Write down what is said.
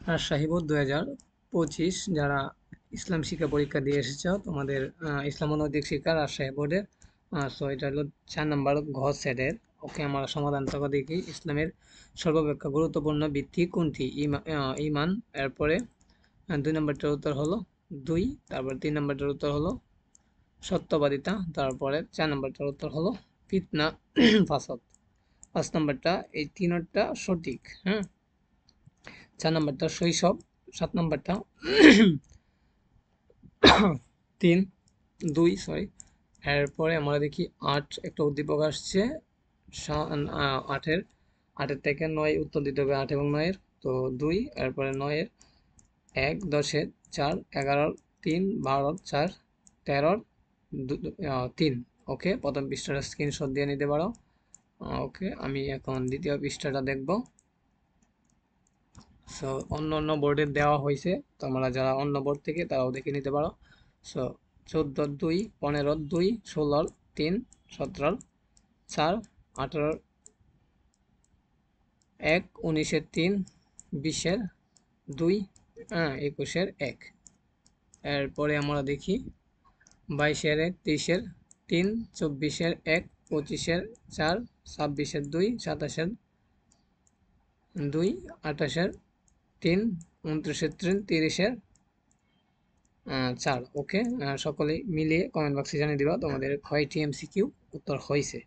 Rajshahi board 2025 যারা ইসলাম শিক্ষা পরীক্ষা দিয়ে এসেছো তোমাদের ইসলাম ও নৈতিক শিক্ষা রাজশাহী বোর্ডের। সো এটা হলো 4 নম্বর ঘ সেটের। ওকে, আমরা সমাধানটা দেখি। ইসলামের সর্বাপেক্ষা গুরুত্বপূর্ণ ভিত্তি কোনটি? ঈমান। এরপরে 2 নম্বরটার উত্তর হলো 2। তারপর 3 নম্বরটার উত্তর হলো সত্যবাদিতা। তারপরে 4 নম্বরটার উত্তর হলো ফিতনা ফাসাদ। 5 নম্বরটা এই তিনটা সঠিক। হ্যাঁ, 4 নম্বরটা শৈশব। 7 নম্বরটা 2। এরপরে আমরা দেখি 8 একটা উদ্দীপক আসছে। 8-এর থেকে 9 উত্তর দিতে হবে। 8 এবং 9-এর তো 2। এরপরে 9-এর 1, 10-এর 4, 11-র 3, 12-র 4, 13-র 3। ওকে, প্রথম পৃষ্ঠাটা স্ক্রিনশট দিয়ে নিতে পারো। ওকে, আমি এখন দ্বিতীয় পৃষ্ঠাটা দেখব। সো অন্য অন্য বোর্ডের দেওয়া হয়েছে, তোমরা যারা অন্য বোর্ড থেকে তারাও দেখে নিতে পারো। সো 14-র 2, 15-র 2, 16-র 3, 17-র 4, 18-র 1, 19-এর 3, 20-এর 2, 21-এর 1। এরপরে আমরা দেখি 22-এর 1, 23-এর 3, 24-এর 1, 25-এর 4, 26-এর 2, 27-এর 2, 28-এর 3, 29-এর 3, 30-এর 4। ওকে, সকলেই মিলিয়ে কমেন্ট বক্সে জানিয়ে দিবা তোমাদের কয়টি এমসিকিউ উত্তর হয়েছে।